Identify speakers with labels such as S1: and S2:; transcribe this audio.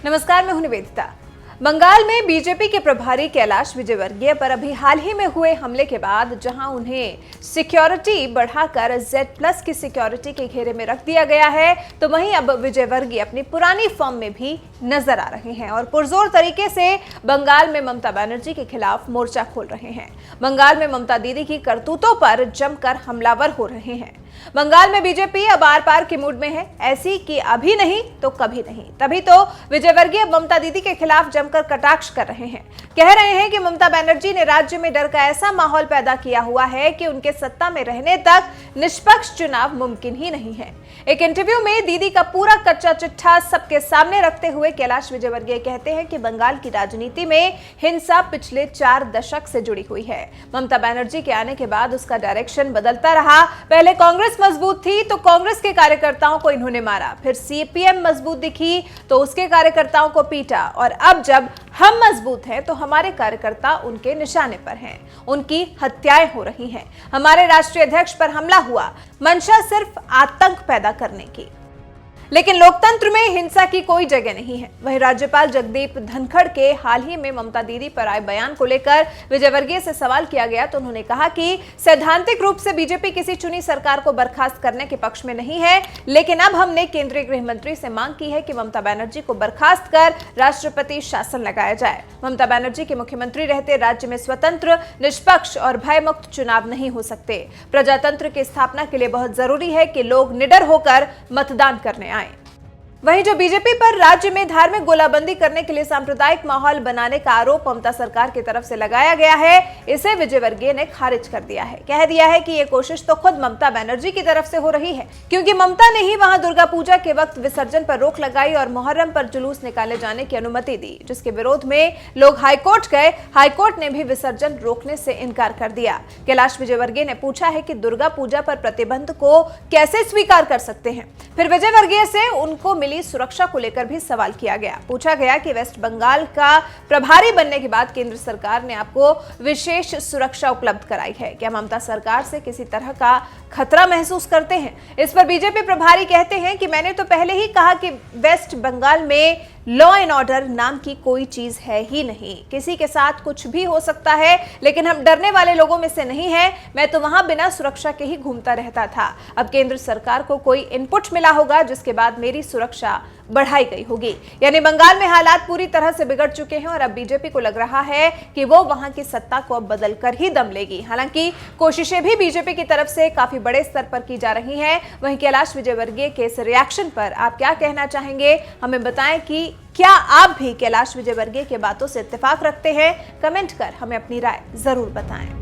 S1: नमस्कार, मैं हूं निवेदिता। बंगाल में बीजेपी के प्रभारी कैलाश विजयवर्गीय पर अभी हाल ही में हुए हमले के बाद जहां उन्हें सिक्योरिटी बढ़ाकर Z+ की सिक्योरिटी के घेरे में रख दिया गया है, तो वहीं अब विजयवर्गीय अपनी पुरानी फॉर्म में भी नजर आ रहे हैं और पुरजोर तरीके से बंगाल में ममता बनर्जी के खिलाफ मोर्चा खोल रहे हैं। बंगाल में ममता दीदी की करतूतों पर जमकर हमलावर हो रहे हैं। बंगाल में बीजेपी अब आर पार के मूड में है, ऐसी कि अभी नहीं तो कभी नहीं। तभी तो विजयवर्गीय ममता दीदी के खिलाफ जमकर कटाक्ष कर रहे हैं। कह रहे हैं कि ममता बनर्जी ने राज्य में डर का ऐसा माहौल पैदा किया हुआ है कि उनके सत्ता में रहने तक निष्पक्ष चुनाव मुमकिन ही नहीं है। एक इंटरव्यू में दीदी का पूरा कच्चा चिट्ठा सबके सामने रखते हुए कैलाश विजयवर्गीय कहते हैं कि बंगाल की राजनीति में हिंसा पिछले 4 दशक से जुड़ी हुई है। ममता बनर्जी के आने के बाद उसका डायरेक्शन बदलता रहा। पहले कांग्रेस मजबूत थी तो कांग्रेस के कार्यकर्ताओं को इन्होंने मारा, फिर CPM मजबूत दिखी तो उसके कार्यकर्ताओं को पीटा, और अब जब हम मजबूत हैं तो हमारे कार्यकर्ता उनके निशाने पर हैं, उनकी हत्याएं हो रही हैं। हमारे राष्ट्रीय अध्यक्ष पर हमला हुआ, मंशा सिर्फ आतंक पैदा करने की। लेकिन लोकतंत्र में हिंसा की कोई जगह नहीं है। वहीं राज्यपाल जगदीप धनखड़ के हाल ही में ममता दीदी पर आए बयान को लेकर विजयवर्गीय से सवाल किया गया तो उन्होंने कहा कि सैद्धांतिक रूप से बीजेपी किसी चुनी सरकार को बर्खास्त करने के पक्ष में नहीं है, लेकिन अब हमने केंद्रीय गृह मंत्री से मांग की है कि ममता बनर्जी को बर्खास्त कर राष्ट्रपति शासन लगाया जाए। ममता बनर्जी के मुख्यमंत्री रहते राज्य में स्वतंत्र, निष्पक्ष और भयमुक्त चुनाव नहीं हो सकते। प्रजातंत्र की स्थापना के लिए बहुत जरूरी है कि लोग निडर होकर मतदान करने आए। वहीं जो बीजेपी पर राज्य में धार्मिक गोलाबंदी करने के लिए सांप्रदायिक माहौल बनाने का आरोप ममता सरकार की तरफ से लगाया गया है, इसे विजयवर्गीय ने खारिज कर दिया है। कह दिया है कि ये कोशिश तो खुद ममता बनर्जी की तरफ से हो रही है, क्योंकि ममता ने ही वहां दुर्गा पूजा के वक्त विसर्जन पर रोक लगाई और मुहर्रम पर जुलूस निकाले जाने की अनुमति दी, जिसके विरोध में लोग हाईकोर्ट गए। हाईकोर्ट ने भी विसर्जन रोकने से इनकार कर दिया। कैलाश विजयवर्गीय ने पूछा है कि दुर्गा पूजा पर प्रतिबंध को कैसे स्वीकार कर सकते हैं। फिर विजयवर्गीय से उनको सुरक्षा को लेकर भी सवाल किया गया। पूछा गया कि वेस्ट बंगाल का प्रभारी बनने के बाद केंद्र सरकार ने आपको विशेष सुरक्षा उपलब्ध कराई है, क्या ममता सरकार से किसी तरह का खतरा महसूस करते हैं? इस पर बीजेपी प्रभारी कहते हैं कि मैंने तो पहले ही कहा कि वेस्ट बंगाल में लॉ एंड ऑर्डर नाम की कोई चीज है ही नहीं। किसी के साथ कुछ भी हो सकता है, लेकिन हम डरने वाले लोगों में से नहीं हैं। मैं तो वहां बिना सुरक्षा के ही घूमता रहता था। अब केंद्र सरकार को कोई इनपुट मिला होगा, जिसके बाद मेरी सुरक्षा बढ़ाई गई होगी। यानी बंगाल में हालात पूरी तरह से बिगड़ चुके हैं और अब बीजेपी को लग रहा है कि वो वहां की सत्ता को अब बदल कर ही दम लेगी। हालांकि कोशिशें भी बीजेपी की तरफ से काफी बड़े स्तर पर की जा रही हैं। वहीं कैलाश विजयवर्गीय के इस रिएक्शन पर आप क्या कहना चाहेंगे? हमें बताएं कि क्या आप भी कैलाश विजयवर्गीय के बातों से इत्तेफाक रखते हैं? कमेंट कर हमें अपनी राय जरूर बताएं।